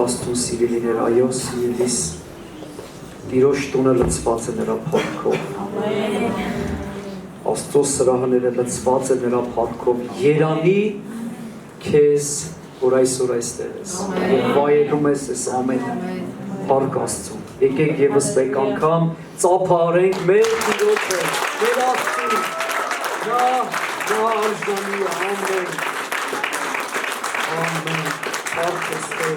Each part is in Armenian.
Աստծուն սիրելիներ, այո, սիրելիս Տիրոջ տունը լցված է նրա փառքով։ Աստծո սրահները լցված է նրա փառքով։ Երանի քեզ, որ այսօր այստեղ ես։ Եվ վայելում ես այս ամենը։ Փառք Աստծուն։ Եկեք եւս մեկ անգամ ծափարենք մեր Տիրոջը, մեր Աստծուն։ Նա արժանի է, ամեն։ Ամեն։ Փառք Աստծո։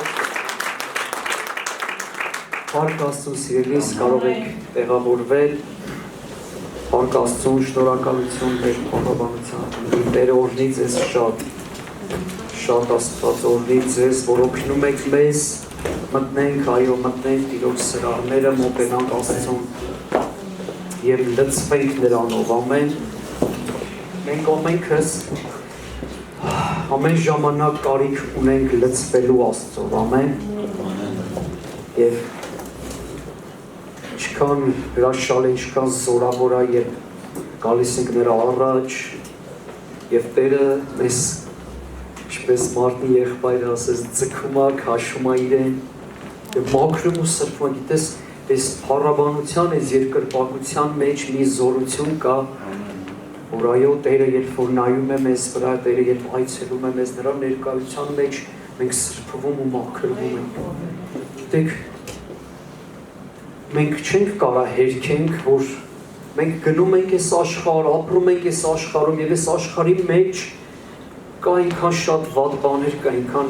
Փառք Աստծուն, սիրելիս, կարող եք տեղավորվել։ Փառք Աստծուն, շնորհակալություն մեր փառաբանության։ Տերը օրհնի ձեզ շատ Աստված օրհնի ձեզ, որ օգնում եք մեզ մտնենք, այո, մտնենք Տիրոջ սրահները, մոտենանք Աստծուն եւ լցվենք նրանով, ամեն։ Մենք ամենքս ամեն ժամանակ կարիք ունենք լցվելու Աստծով, ամեն։ Եվ ինչքան հրաշալի, ինչքան զորավոր է, երբ գալիս ենք նրա առաջ եւ Տերը մեզ, ինչպես Մարտի եղբայրը ասեց, ձգում է, քաշում է իրեն եւ մաքրում ու սրբում, գիտես, այս փառաբանության, այս երկրպագության մեջ մի զորություն կա, որ այո, Տերը երբ որ նայում է մեզ վրա, Տերը երբ այցելում է մեզ նրա ներկայության մեջ, մենք սրբվում ու մաքրվում ենք։ Գիտեք, մենք չենք կարա հերքենք, որ մենք գնում ենք այս աշխարհ, ապրում ենք այս աշխարհում եւ այս աշխարհի մեջ կա այնքան շատ վատ բաներ կա, այնքան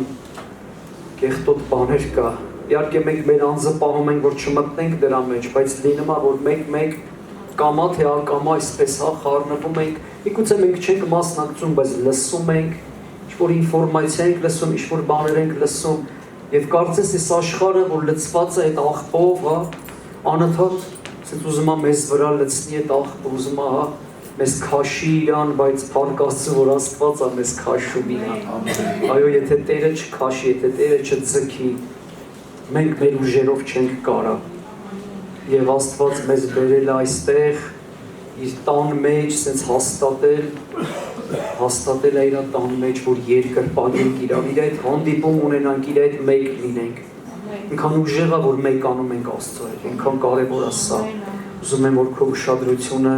կեղտոտ բաներ կա։ Իհարկե մենք մեր անձը պահում ենք, որ չմտնենք դրա մեջ, բայց լինում է, որ մեկ կամա թե ակամա այսպես խառնվում ենք, միգուցե մենք չենք մասնակցում, բայց լսում ենք, ինչ-որ ինֆորմացիա ենք լսում, ինչ-որ բաներ ենք լսում, եւ կարծես այս աշխարհը, որ լցված է այդ աղբով, հա, անընդհատ ասես ուզում է մեզ վրա լցնի այդ աղբը, ուզում է, հա, մեզ քաշի իրան, բայց փառք Աստծո, որ Աստված է մեզ քաշում իրան։ Այո, եթե Տերը չքաշի, եթե Տերը չձգի, մենք մեր ուժերով չենք կարա։ Եվ Աստված մեզ բերել է այստեղ, իր տան մեջ, սենց հաստատել է իր տան մեջ, որ երկրպագենք իրար, իր այդ հանդիպում ունենանք, իր այդ մեկ լինենք։ Ինքան ուժեղ է, որ մեկանում ենք Աստծո հետ, ինքան կարևոր է սա։ Ուզում եմ, որ քո ուշադրությունը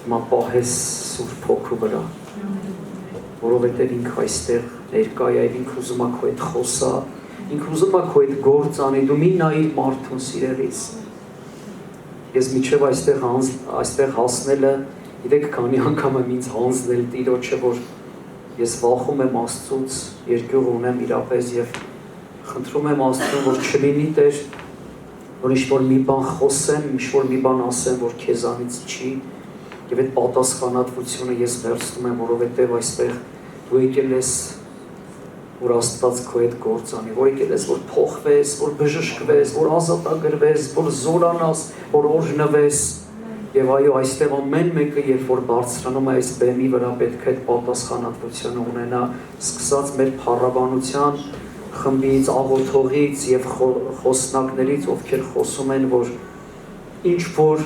հիմա պահես Սուրբ Հոգու վրա, որովհետև ինքը այստեղ ներկա է, եւ ինքը ուզում է քո հետ խոսա, ինքը ուզում է քո հետ գործ անի, դու մի նայիր մարդուն սիրելիս։ Ես միջև այստեղ հասնելը, գիտեք, քանի անգամ եմ ինձ հանձնել Տիրոջը, որ ես վախում եմ Աստծուց, երկյուղ ունեմ իրապես եւ խնդրում եմ Աստծուն, որ չլինի Տեր, որ ինչ-որ մի բան խոսեմ, ինչ-որ մի բան ասեմ, որ քեզանից չի, եւ այդ պատասխանատվությունը ես վերցնում եմ, որովհետեւ այստեղ դու եկել ես, որ Աստված քո հետ գործ անի, որ եկել ես, որ փոխվես, որ բժշկվես, որ ազատագրվես, որ զորանաս, որ օրհնվես, եւ այո, այստեղ ամեն մեկը, երբ որ բարձրանում է այս բեմի վրա, պետք է այդ պատասխանատվությունը ունենա, սկսած մեր փառաբանության խմբից, աղոթողից եւ խոսնակներից, ովքեր խոսում են, որ ինչ որ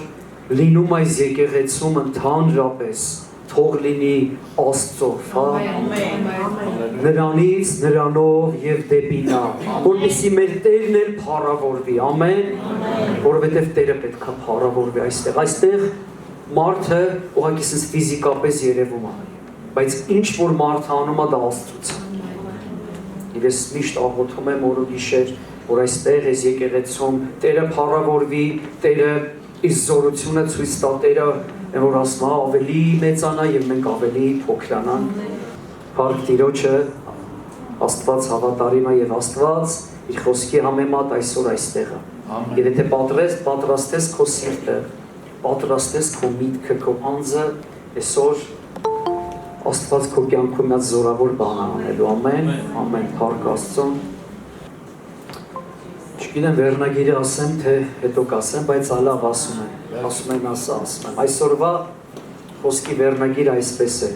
լինում այս եկեղեցում ընդհանրապես թող լինի Աստծով, հա, նրանից, նրանով եւ դեպի նա, որպեսզի մեր Տերն էլ փառավորվի, ամեն, որովհետեւ Տերը պետք է փառավորվի այստեղ մարդը ուղղակի sense ֆիզիկապես երևում է, բայց ինչ որ մարդը անում է դա Աստծուց է։ Եվ ես միշտ աղոթում եմ օր ու գիշեր, որ այստեղ այս եկեղեցում Տերը փառավորվի, Տերը իր զորությունը ցույց տա, Տերը որ ասում է ավելի մեծանա եւ մենք ավելի փոքրանանք։ Փառք Տիրոջը, Աստված հավատարիմ է եւ Աստված իր խոսքի համեմատ այսօր այստեղ է։ Եվ եթե պատրաստես քո սիրտը, պատրաստես քո միտքը, քո անձը, այսօր Աստված քո կյանքում այդ զորավոր բան անելու, ամեն, փառք Աստծուն։ Չգիտեմ վերնագիրը ասեմ, թե հետո կասեմ, բայց ալավ ասում եմ ասում եմ։ Այսօրվա խոսքի վերնագիրը այսպես է.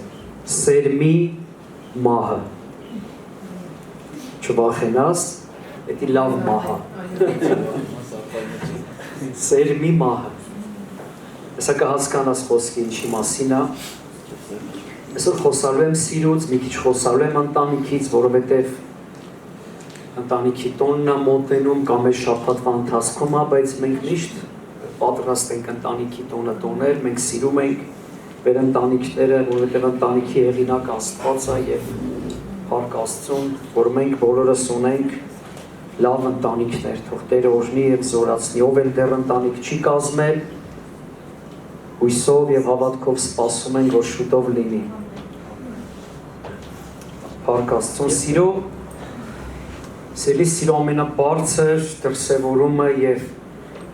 Սերմի մահը։ Չվախենաս, դա լավ մահ է։ Սերմի մահը։ Հեսա կհասկանաս խոսքի ինչի մասին է։ Այսօր խոսալու եմ սիրուց, մի քիչ խոսալու եմ ընտանիքից, որովհետև ընտանիքի տոնն է մոտենում կամ այս շաբաթվա ընթացքում, բայց մենք միշտ պատրաստ ենք ընտանիքի տոնը տոնել, մենք սիրում ենք մեր ընտանիքները, որովհետև ընտանիքի հեղինակ Աստված է եւ փառք Աստծուն, որ մենք բոլորս ունենք լավ ընտանիքներ, թող Տերը օրհնի եւ զորացնի, ով էլ դեռ ընտանիք չի կազմել, հույսով եւ հավատքով սպասում ենք, որ շուտով լինի։ Փառք Աստծուն, սիրո ամենաբարձր դրսևորումը եւ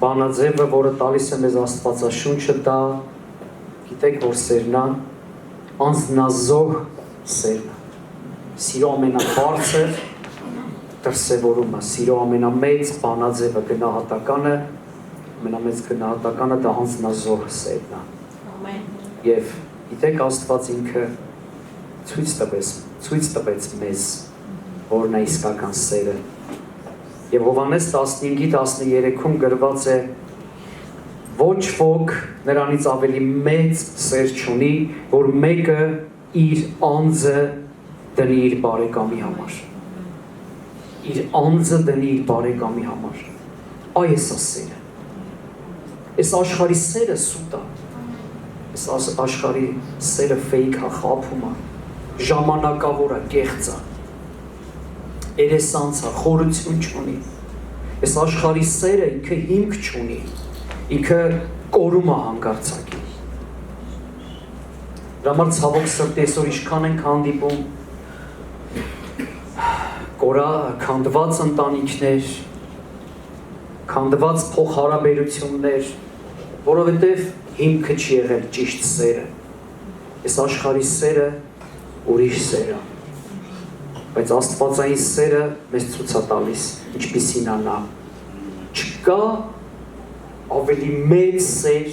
բանաձևը, որը տալիս է մեզ Աստվածաշունչը, դա գիտեք, որ սերն է, անձնազոհ սերն է։ Սիրո ամենաբարձր դրսևորումը, սիրո ամենամեծ բանաձևը, գնահատականը, ամենամեծ գնահատականը դա անձնազոհ սերն է։ Ամեն։ Եվ գիտեք, Աստված ինքը ցույց տվեց մեզ, որն է իսկական սերը։ Եվ Հովհաննես 15:13-ում գրված է. ոչ ոք նրանից ավելի մեծ սեր չունի, որ մեկը իր անձը դնի իր բարեկամի համար։ Իր անձը դնի իր բարեկամի համար։ Այս է սերը։ Այս աշխարհի սերը սուտ է։ Այս աշխարհի սերը ֆեյք է, խաբում է, ժամանակավոր է, կեղծ է։ Երեսանց է, խորություն չունի։ Այս աշխարհի սերը ինքը հիմք չունի, ինքը կորում է հանկարծակի։ Դրա համար ցավոք սրտի այսօր ինչքան ենք հանդիպում քանդված ընտանիքներ, քանդված փոխհարաբերություններ, որովհետև հիմքը չի եղել ճիշտ սերը։ Այս աշխարհի սերը ուրիշ սեր է։ Բայց Աստվածային սերը մեզ ցույց է տալիս, ինչպիսին է նա։ Չկա ավելի մեծ սեր,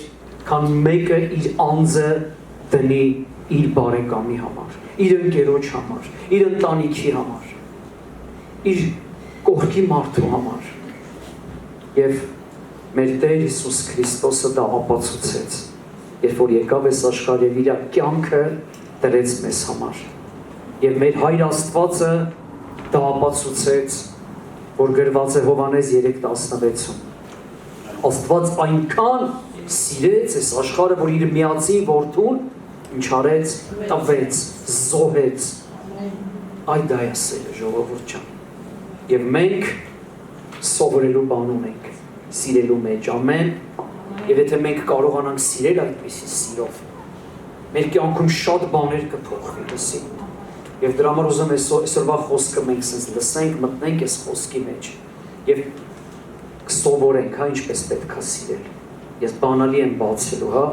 քան մեկը իր անձը դնի իր բարեկամի համար, իր ընկերոջ համար, իր ընտանիքի համար, իր կողքի մարդու համար։ Եվ մեր Տեր Հիսուս Քրիստոսը դա ապացուցեց, երբ որ եկավ այս աշխարհ եւ իր կյանքը դրեց մեզ համար։ Եվ մեր Հայր Աստվածը դա ապացուցեց, որ գրված է Հովհաննես 3:16-ում։ Աստված այնքան սիրեց այս աշխարհը, որ իր միածին որդուն ինչ արեց, տվեց, զոհեց։ Այդ դա է սերը, ժողովուրդ ջան։ Եվ մենք սովորելու բան ունենք, սիրելու մեջ, ամեն։ Եվ եթե մենք կարողանանք սիրել այդպիսի սիրով, մեր կյանքում շատ բաներ կփոխվի, լսի։ Եվ դրա համար ուզում եմ այսօրվա խոսքը մենք սենց լսենք, մտնենք այս խոսքի մեջ եւ կսովորենք, հա, ինչպես պետք է սիրել։ Ես բանալի եմ բացելու, հա։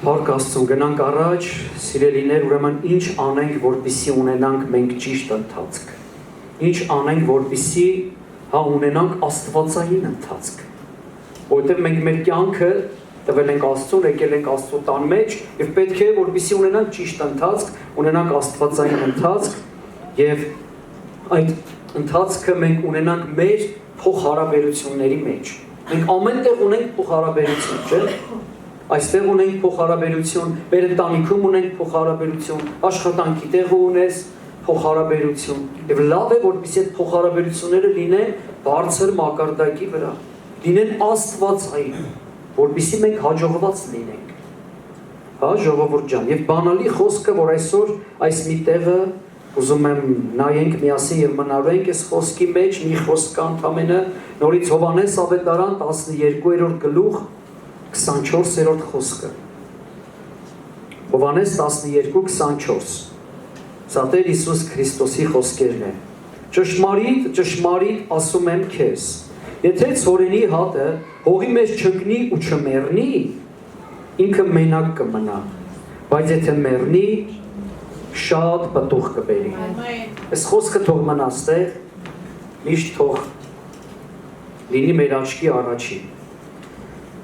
Փառք Աստծուն, գնանք առաջ, սիրելիներ, ուրեմն ինչ անենք, որպեսզի ունենանք մենք ճիշտ ընթացք։ Ինչ անենք, որպեսզի հա ունենանք աստվածային ընթացք։ Որովհետեւ մենք մեր կյանքը տվել ենք Աստծուն, եկել ենք Աստծո տան մեջ եւ պետք է որպեսզի ունենանք ճիշտ ընթացք, ունենանք աստվածային ընթացք եւ այդ ընթացքը մենք ունենանք մեր փոխհարաբերությունների մեջ։ Մենք ամենտեղ ունենք փոխհարաբերություն, չէ՞։ Այստեղ ունենք փոխհարաբերություն, մեր ընտանիքում ունենք փոխհարաբերություն, աշխատանքի տեղը ունես փոխհարաբերություն։ Եվ լավ է, որպեսզի այդ փոխհարաբերությունները լինեն բարձր մակարդակի վրա, լինեն աստվածային, որպեսզի մենք հաջողված լինենք։ Հա, ժողովուրդ ջան, եւ բանալի խոսքը, որ այսօր այս մի տեղը ուզում եմ նայենք միասին եւ մնալենք այս խոսքի մեջ, մի խոսք կա ընդամենը նորից Հովհաննես ավետարան 12-րդ գլուխ 24-րդ խոսքը։ Հովհաննես 12:24։ Սա Տեր Հիսուս Քրիստոսի խոսքերն են։ Ճշմարիտ, ճշմարիտ ասում եմ քեզ, եթե ցորենի հատը հողի մեջ չընկնի ու չմեռնի, ինքը մենակ կմնա, բայց եթե մեռնի, շատ պտուղ կբերի։ Այս խոսքը թող մնա ստեղ, միշտ թող լինի մեր աչքի առաջին։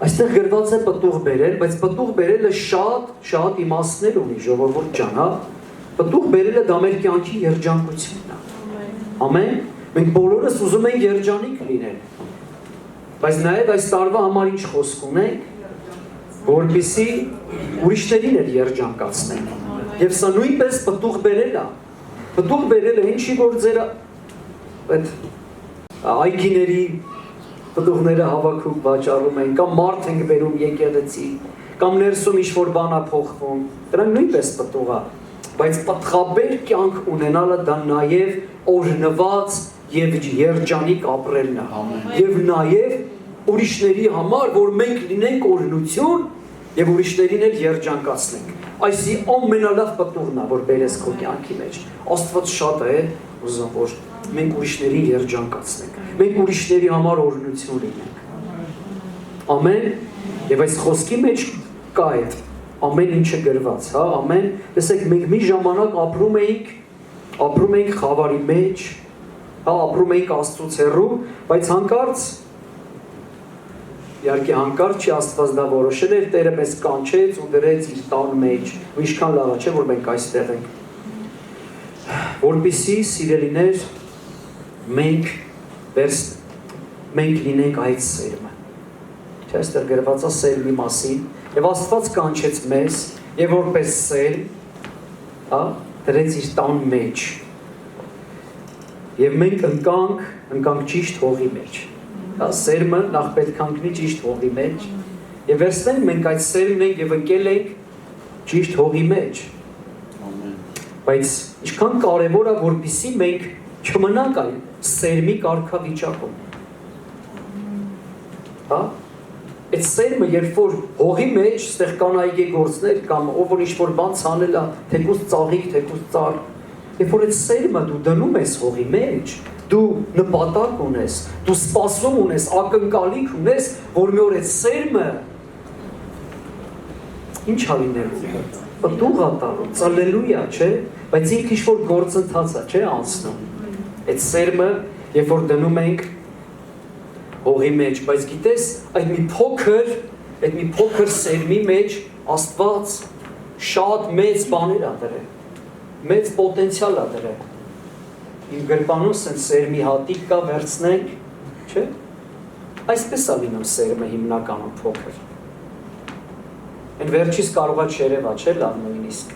Այստեղ գրված է պտուղ բերել, բայց պտուղ բերելը շատ իմաստներ ունի, ժողովուրդ ջան, հա։ Պտուղ բերելը դա մեր կյանքի երջանկությունն է։ Ամեն։ Մենք բոլորս ուզում ենք երջանիկ լինել։ Բայց նաև այս տարվա համար ինչ խոսք ունենք, որպեսզի ուրիշներին էլ երջանկացնենք։ Եվ սա նույնպես պտուղ բերել է։ Պտուղ բերելը ինչի որ ձեր այդ այգիների պտուղները հավաքում վաճառում են, կամ մարդ ենք բերում եկեղեցի, կամ ներսում ինչ-որ բան է փոխվում, դրանք նույնպես պտուղ է, բայց պտղաբեր կյանք ունենալը դա նաև օրհնված եւ երջանիկ ապրելն է, եւ նաև ուրիշների համար, որ մենք լինենք օրհնություն եւ ուրիշներին էլ երջանկացնենք։ Այսի ամենալավ պտուղն է, որ բերես քո կյանքի մեջ։ Աստված շատ է ուզում, որ մենք ուրիշներին երջանկացնենք, մենք ուրիշների համար օրհնություն լինենք։ Ամեն, եւ այս խոսքի մեջ կա այդ ամեն ինչը գրված, հա, ամեն, տեսեք, մենք մի ժամանակ ապրում էինք խավարի մեջ, հա, ապրում էինք Աստծուց հեռու, բայց հանկարծ իհարկե հանկարծ չի Աստված դա որոշել էր, Տերը մեզ կանչեց ու դրեց իր տան մեջ, ու ինչքան լավ է, չէ, որ մենք այստեղ ենք։ Որպեսզի սիրելիներ մենք լինենք այդ սերմը։ Չէ, այստեղ գրված է սերմի մասին, եւ Աստված կանչեց մեզ, եւ որպես սերմ, հա, դրեց իր տան մեջ։ Եվ մենք ընկանք ճիշտ հողի մեջ։ Հա, սերմը նախ պետք է ընկնի ճիշտ հողի մեջ, եւ վերցնենք մենք այդ սերմն ենք եւ ընկել ենք ճիշտ հողի մեջ։ Բայց ինչքան կարևոր է, որպեսզի մենք չմնանք այն սերմի կարգավիճակում։ Հա, այդ սերմը, երբ որ հողի մեջ ստեղ կան այգեգործներ կամ ով որ ինչ-որ բան ցանել է, թեկուզ ծաղիկ, թեկուզ ծառ, երբ որ այդ սերմը դու դնում ես հողի մեջ, դու նպատակ ունես, դու սպասում ունես, ակնկալիք ունես, որ մի օր այդ սերմը ինչ ա լինելու, պտուղ ա տալու, ծալելույա, չէ, բայց ինքը ինչ-որ գործընթաց է, չէ, անցնում։ Այդ սերմը, երբ որ դնում ենք հողի մեջ, բայց գիտես, այդ մի փոքր սերմի մեջ Աստված շատ մեծ բաներ ա դրել, մեծ պոտենցիալ ա դրել։ Իմ գրպանում սեն սերմի հատիկ կա, վերցնենք, չէ, այսպես ա լինում սերմը հիմնականում փոքր։ Են վերջից կարող է չերևա, չէ, լավ նույնիսկ,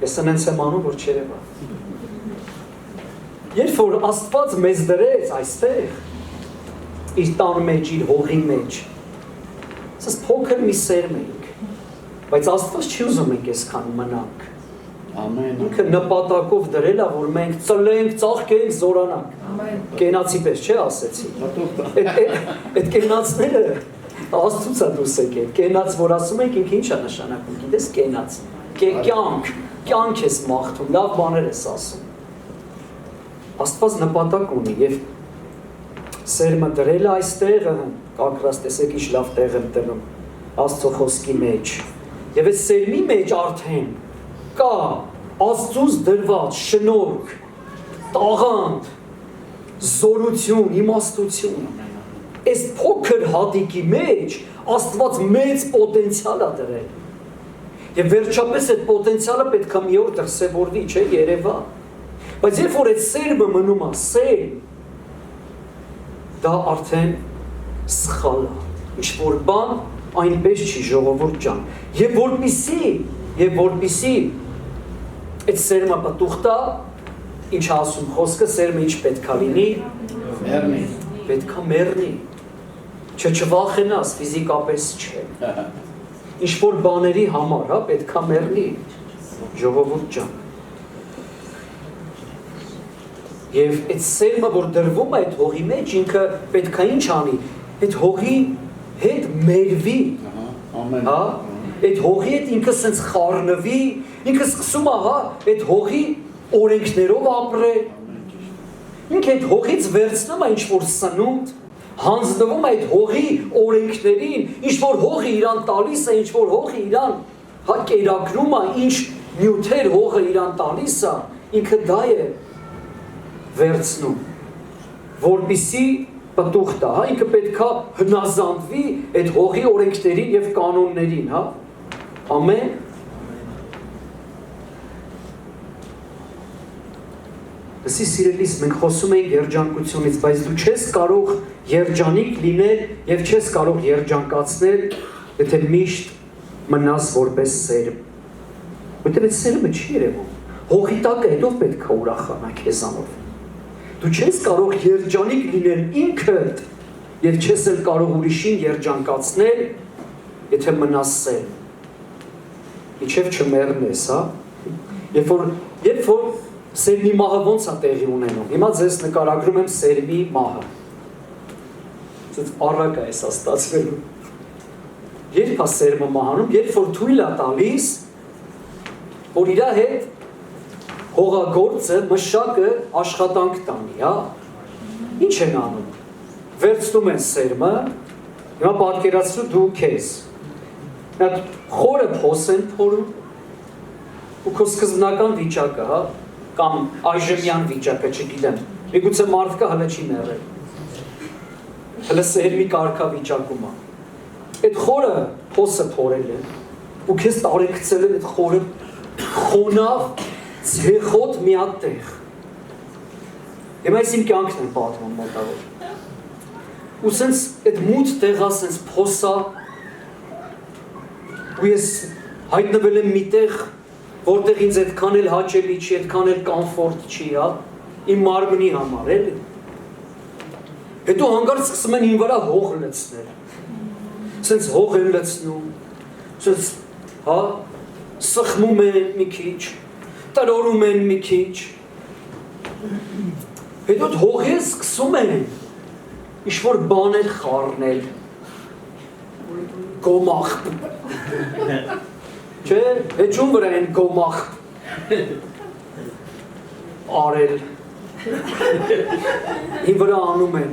ես սնենց եմ անում, որ չերևա։ Երբ որ Աստված մեզ դրեց այստեղ, իր տան մեջ, իր հողի մեջ, ասես փոքր մի սերմ ենք, բայց Աստված չի ուզում ենք այսքան մնանք։ Ինքը նպատակով դրել է, որ մենք ծլենք, ծաղկենք, զորանանք։ Կենացի պես, չէ, ասեցի։ Այդ կենացները Աստծուց է դուրս եկել։ Կենաց, որ ասում ենք, ինքը ինչ է նշանակում, գիտես, կենաց։ Կյանք ես մաղթում, լավ բաներ ես ասում։ Աստված նպատակ ունի եւ սերմը դրել է այստեղ, կակրած տեսեք ինչ լավ տեղ եմ դնում Աստծո խոսքի մեջ։ Եվ այս սերմի մեջ արդեն կա Աստծուց դրված շնորհք, տաղանդ, զորություն, իմաստություն։ Այս փոքր հատիկի մեջ Աստված մեծ պոտենցիալ է դրել։ Եվ վերջապես այդ պոտենցիալը պետք է մի օր դրսևորվի, չէ, երևա։ Բայց երբ որ այդ սերմը մնում է սերմ, դա արդեն սխալ է, ինչ-որ բան այնպես չի, ժողովուրդ ջան։ Եվ որպիսի այդ սերմը պտուղ տա, ինչ ասում խոսքը, սերմը ինչ պետք է լինի, պետք է մեռնի, չվախենաս, ֆիզիկապես չէ, ինչ-որ բաների համար, հա, պետք է մեռնի, ժողովուրդ ջան։ Եվ այդ սերմը, որ դրվում է այդ հողի մեջ, ինքը պետք է ինչ անի, այդ հողի հետ մերվի, հա, այդ հողի հետ ինքը սենց խառնվի, ինքը սկսում է, հա, այդ հողի օրենքներով ապրել, ինքը այդ հողից վերցնում է ինչ-որ սնունդ, հանձնվում է այդ հողի օրենքներին, ինչ-որ հողը իրան տալիս է, ինչ-որ հողը իրան, հա, կերակրում է, ինչ նյութեր հողը իրան տալիս է, ինքը դա է վերցնում, որպիսի պտուղ տա, հա, ինքը պետք է հնազանդվի այդ հողի օրենքներին եւ կանոններին, հա, ամեն։ Լսի սիրելիս, մենք խոսում ենք երջանկությունից, բայց դու չես կարող երջանիկ լինել եւ չես կարող երջանկացնել, եթե միշտ մնաս որպես սերմ։ Որտեղ այդ սերմը չի երևում։ Հողի տակը հետո պետք է ուրախանա քեզանով։ դու չես կարող երջանիկ լինել ինքդ եւ չես էլ կարող ուրիշին երջանկացնել, եթե մնաս սեր։ Իչև չմեռնես, հա։ Երբ որ սերմի մահը ոնց է տեղի ունենում։ Հիմա ձեզ նկարագրում եմ սերմի մահը։ Ձեզ առակ է սա ստացվելու։ Երբ է սերմը մահանում, երբ որ թույլ է տալիս, որ իր հետ հողագործը, մշակը աշխատանք տանի, հա։ Ինչ են անում։ Վերցնում են սերմը, հիմա պատկերացրու դու քեզ։ Այդ խորը փոս են փորում ու քո սկզբնական վիճակը, հա, կամ այժմյան վիճակը, չգիտեմ։ Միգուցե մարդկը հələ չի մեռել։ Հələ սերմի կարգավիճակում է։ Այդ խորը փոսը փորել են ու քեզ տարեկցել են այդ խորը խոնավ ցեխոտ մի հատ տեղ։ Հիմա այս իմ կյանքն եմ պատմում մոտավոր։ Ու սենց այդ մութ տեղա սենց փոսա ու ես հայտնվել եմ մի տեղ, որտեղ ինձ այդքան էլ հաճելի չի, այդքան էլ կոմֆորտ չի, հա, իմ մարմնի համար, էլի։ Հետո հանկարծ սկսում են իմ վրա հող լցնել։ Սենց հող են լցնում, սենց, հա, սխմում են մի քիչ, տրորում են մի քիչ։ Հետո հողը սկսում են ինչ-որ բաներ խառնել։ Գոմախ։ Չէ, էջում վրա են գոմախ արել։ Իմ վրա անում են։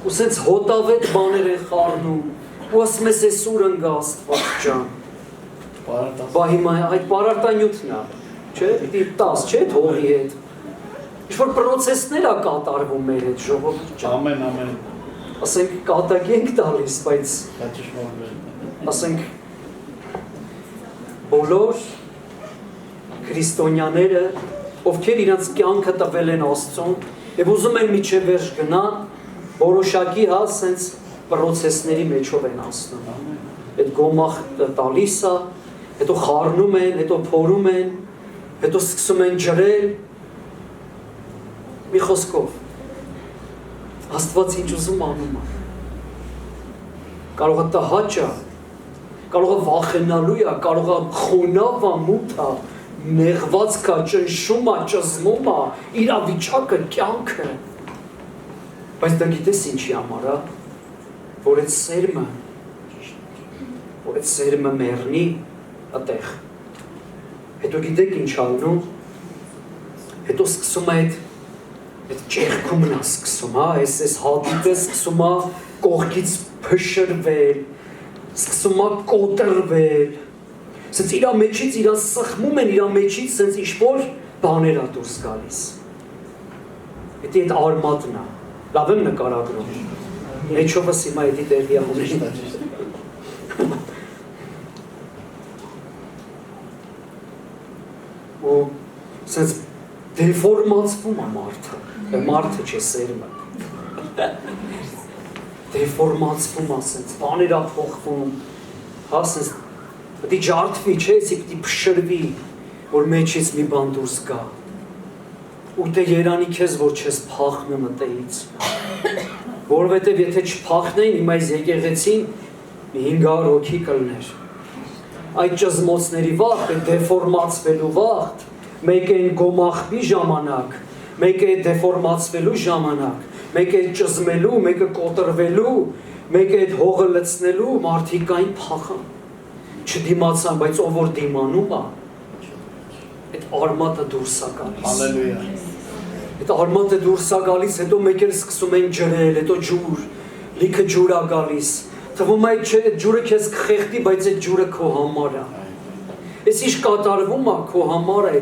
Ու սենց հոտավետ բաներ են խառնում։ Ու ասում ես ես ուր ընգա Աստված ջան։ Բա հիմա այդ պարարտանյութն է, չէ, պիտի 10, չէ, հողի հետ։ Ինչ-որ պրոցեսներ է կատարվում մեր հետ ժողովուրդ ջան։ Ամեն։ Ասենք կատակ ենք տալիս, բայց ասենք բոլոր քրիստոնյաները, ովքեր իրենց կյանքը տվել են Աստծուն եւ ուզում են միջև վերջ գնան, որոշակի հա սենց պրոցեսների մեջով են անցնում։ Այդ գոմախը տալիս է, հետո խառնում են, հետո փորում են, հետո սկսում են ջրել։ Մի խոսքով Աստված ինչ ուզում անում է։ Կարող է տհաճ է, կարող է վախենալու է, կարող է խոնավ է, մութ է, նեղված կա, ճնշում է, ճզմում է, իրավիճակը, կյանքը։ Բայց դա գիտես ինչի համար է, որ այդ սերմը մեռնի այդտեղ։ Հետո գիտեք ինչ անում, հետո սկսում է այդ ճեղքումն է սկսում, հա, այս հատիտը սկսում է կողքից փշրվել, սկսում է կոտրվել, սենց իրա մեջից իրա սխմում են, իրա մեջից սենց ինչ-որ բաներ է դուրս գալիս։ Հետի այդ արմատն է, լավ եմ նկարագրում, մեջովս հիմա հետի տեղի ամեն։ Ու սենց դեֆորմացվում է մարդը չէ սերմը։ Դեֆորմացվում է սենց, բաներ է փոխվում, հա սենց, պիտի ջարդվի, չէ, էսի պիտի փշրվի, որ մեջից մի բան դուրս գա։ Ու դե երանի քեզ, որ չես փախնում ըտեից։ Որովհետև եթե չփախնեին, հիմա այս եկեղեցին 500 հոգի կլներ։ Այդ ճզմոցների վաղ, այդ դեֆորմացվելու վաղ, մեկ են գոմախբի ժամանակ, մեկ է դեֆորմացվելու ժամանակ, մեկ է ճզմելու, մեկը կոտրվելու, մեկ է հողը լցնելու, մարդիկ այն փախան, չդիմացան, բայց ով որ դիմանում է, այդ արմատը դուրս է գալիս։ Հալելույա։ Այդ արմատը դուրս է գալիս, հետո մեկ էլ սկսում են ջրել, հետո ջուր, լիքը ջուր է գալիս։ Թվում է այդ ջուրը քեզ կխեղդի, բայց այդ ջուրը քո համար է։ Այս ինչ կատարվում է քո համար է,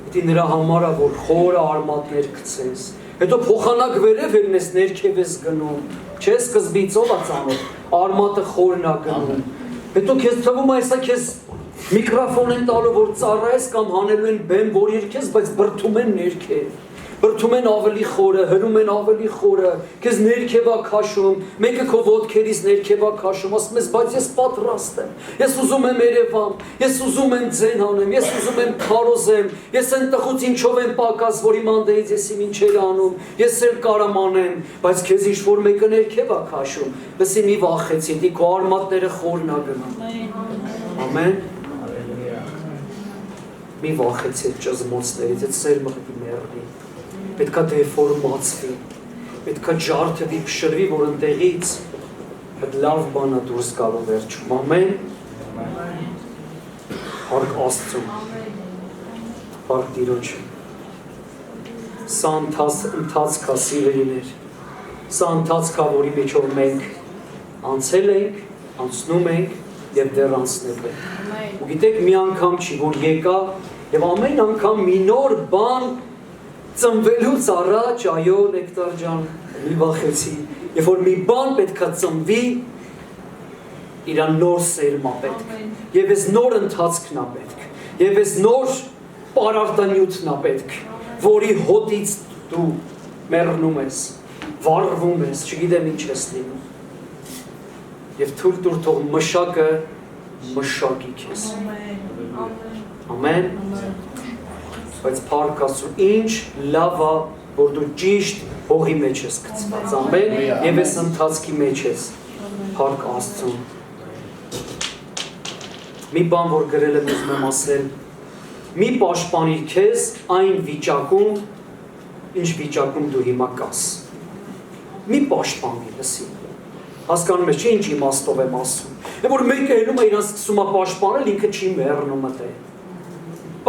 դա նրա համար է, որ խորը արմատներ գցես։ Հետո փոխանակ վերև ելնես, ներքև ես գնում, չէ, սկզբից ով է ծանոթ, արմատը խորն է գնում։ Հետո քեզ թվում է, այսա քեզ միկրոֆոն են տալու, որ ծառայես կամ հանելու են բեմ, որ երգես, բայց բրդում են ներքև։ բրդում են ավելի խորը, հնում են ավելի խորը, քեզ ներքև է քաշում, մեկը քո ոտքերից ներքև է քաշում, ասում ես, բայց ես պատրաստ եմ, ես ուզում եմ երևամ, ես ուզում եմ ձեն անեմ, ես ուզում եմ քարոզեմ, ես այն տխուց ինչով եմ պակաս, որ իմ անդեից ես իմ ինչեր անում, ես էլ կարամ անեմ, բայց քեզ ինչ-որ մեկը ներքև է քաշում, լսի մի վախեցի, դի քո արմատները խորն ա գնում, ամեն, մի վախեցի այդ ճզմոցներից, այդ սերմը պիտի մեռնի, պետք է դեֆորմացվի, պետք է ջարդվի, փշրվի, որ ընտեղից այդ լավ բանը դուրս գալու վերջում, ամեն, հարկ Աստծուն, հարկ Տիրոջը, սա ընթացք է սիրելիներ, սա ընթացք է, որի միջով մենք անցել ենք, անցնում ենք և դեռ անցնել ենք, ու գիտեք մի անգամ չի, որ եկա և ամեն անգամ մի նոր բան ծնվելուց առաջ, այո Նեկտար ջան, մի վախեցի, երբ որ մի բան պետք է ծնվի, իրան նոր սերմա պետք, և ես նոր ընթացքն ա պետք, և ես նոր պարարտանյութն ա պետք, որի հոտից դու մեռնում ես, վառվում ես, չգիտեմ ինչ ես լինում, և թույլ տուր թող մշակը մշակի քեզ, ամեն, բայց փառք Աստծո, ինչ լավ է, որ դու ճիշտ հողի մեջ ես գցված, ամեն, և ես ընթացքի մեջ ես, փառք Աստծո, մի բան, որ գրել եմ ուզում եմ ասել, մի պաշտպանիր քեզ այն վիճակում, ինչ վիճակում դու հիմա կաս, մի պաշտպանիր, լսի, հասկանում ես, չէ ինչ իմաստով եմ ասում, և որ մեկը հելում է իրան սկսում է պաշտպանել, ինքը չի մեռնում է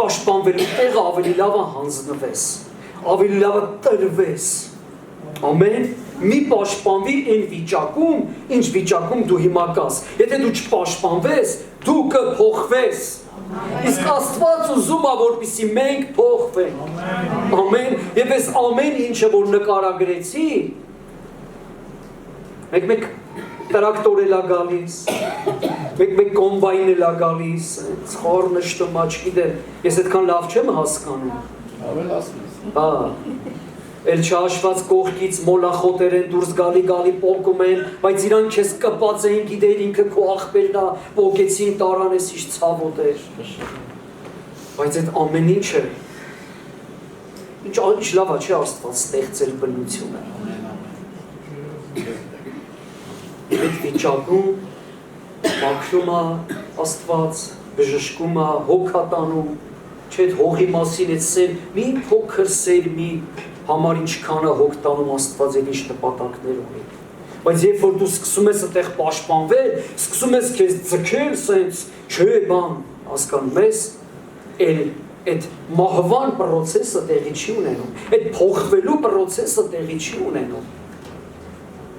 պաշտպանվելու տեղը ավելի լավ է հանձնվես, ավելի լավ է տրվես, ամեն, մի պաշտպանվի այն վիճակում, ինչ վիճակում դու հիմա կաս, եթե դու չպաշտպանվես, դու կփոխվես, իսկ Աստված ուզում է, որպեսզի մենք փոխվենք, ամեն, և ես ամեն ինչը, որ նկարագրեցի, մեկ տրակտոր էլ է գալիս, մեկ կոմբայն էլ է գալիս, խորն շտում աչքիդեմ, ես այդքան լավ չեմ հասկանում, Ավել ասմես, էլ չհաշված կողքից մոլախոտեր են դուրս գալի պոկում են, բայց իրանք քեզ կպած էին, գիտեր ինքը քո աղբերն է, պոկեցին տարանես ինչ ցավոտ էր, բայց այդ ամեն ինչը, ինչ լավ է չէ Աստված ստեղծել բնությունը, այդ վիճակում մաքրում է Աստված, բժշկում է, հոգ է տանում, չէ այդ հողի մասին այդ սեր, մի փոքր սեր, մի համար ինչքան է հոգ տանում Աստված այդ ինչ նպատակներ ունի, բայց երբ որ դու սկսում ես այդտեղ պաշտպանվել, սկսում ես քեզ ձգել, սենց, չէ բան, հասկանում ես, այդ մահվան պրոցեսը տեղի չի ունենում, այդ փոխվելու պրոցեսը տեղի չի ունենում,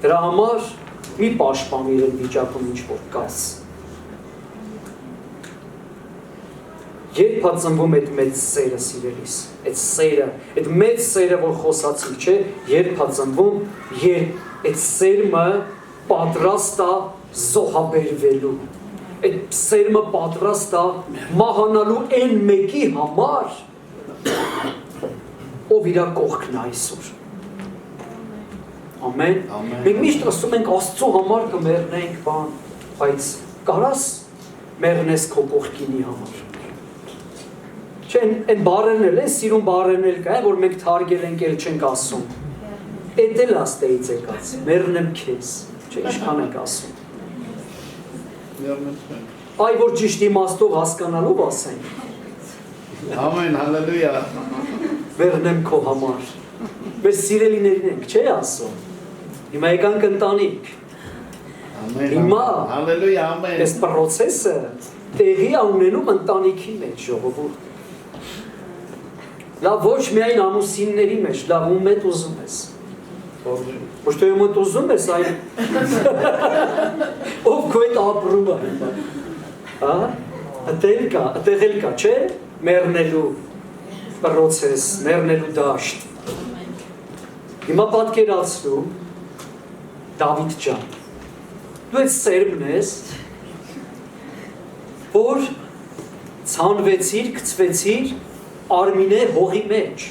դրա համար մի պաշտպանվիր այդ վիճակում ինչ որ կաս, երբ է ծնվում այդ մեծ սերը սիրելիս, այդ մեծ սերը, որ խոսացիք չէ, երբ է ծնվում, երբ այդ սերմը պատրաստ է զոհաբերվելու, այդ սերմը պատրաստ է մահանալու այն մեկի համար, ով իրա կողքն է այսօր, ամեն, մենք միշտ ասում ենք Աստծո համար կմեռնենք բան, բայց կարաս մեռնես քո կողքինի համար, Չէ, այն բառերն էլ, սիրուն բառերն էլ կա, որ մենք թարգել ենք, էլ չենք ասում, էդ էլ աստեից եկած, մեռնեմ քեզ, չէ, ինչքան ենք ասում, այ որ ճիշտ իմաստով հասկանալով ասենք, ամեն, հալելույա, մեռնեմ քո համար, մեր սիրելիներն ենք, չէ ասում, հիմա եկանք ընտանիք, հիմա, հալելույա, ամեն, այս պրոցեսը տեղի է ունենում ընտանիքի մեջ, ժողովուրդ, լավ ոչ միայն ամուսինների մեջ, լավ ում հետ ուզում ես, ոչ թե ում հետ ուզում ես, այլ ով քո հետ ապրում է, այդտեղ էլ կա, չէ, մեռնելու պրոցես, մեռնելու դաշտ, հիմա պատկերացրու, Դավիթ ջան, դու այդ սերմն ես, որ ցանվեցիր, գցվեցիր, Արմինե հողի մեջ։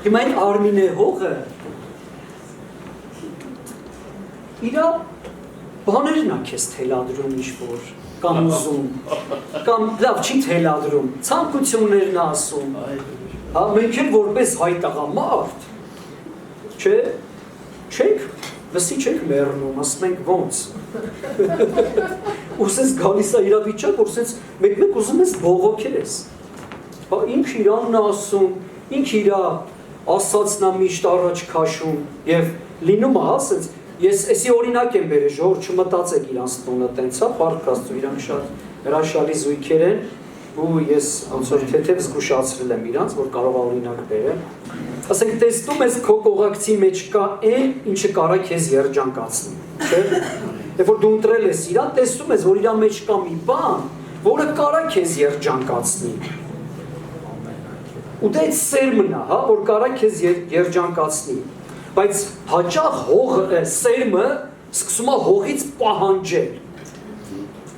Հիմա այն Արմինե հողը իրա բաներն ա քեզ թելադրում ինչ-որ, կամ ուզում, կամ լավ չի թելադրում, ցանկություններն ասում, հա, մենք էլ որպես հայ տղամարդ, չէ, չենք, լսի չենք մեռնում, ասում ենք ոնց, ու սենց գալիս է իրավիճակ, որ սենց մեկ-մեկ ուզում ես բողոքես, հա, ինք իրանն ասում, ինք իրա ասածն ա միշտ առաջ քաշում, և լինում ա, սենց, ես էսի օրինակ եմ բերել, ժողովուրդ չմտածեք իրանց տունը տենց, հա, Փառք Աստծո, իրանք շատ հրաշալի զույգեր են, ու ես ոնց որ թեթև զգուշացրել եմ իրանց, որ կարող ա օրինակ բերել։ Ասենք տեսնում ես քո կողակցի մեջ կա այն, ինչը կարա քեզ երջանկացնի, չէ՞։ Երբ որ դու ընտրել ես իրան, տեսնում ես, որ իրա մեջ կա մի բան, որը կարա քեզ երջանկացնի։ Ու դա այդ սերմն է, հա, որ կարա քեզ երջանկացնի։ Բայց հաճախ սերմը սկսում է հողից պահանջել,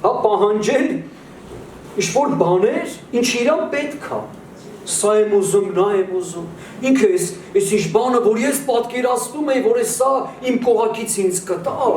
հա, պահանջել ինչ-որ բաներ, ինչ իրան պետք է, սա եմ ուզում, նա եմ ուզում, ինքը ես ինչ բանը, որ ես պատկերացնում եմ, որ սա իմ կողակից ինձ կտա,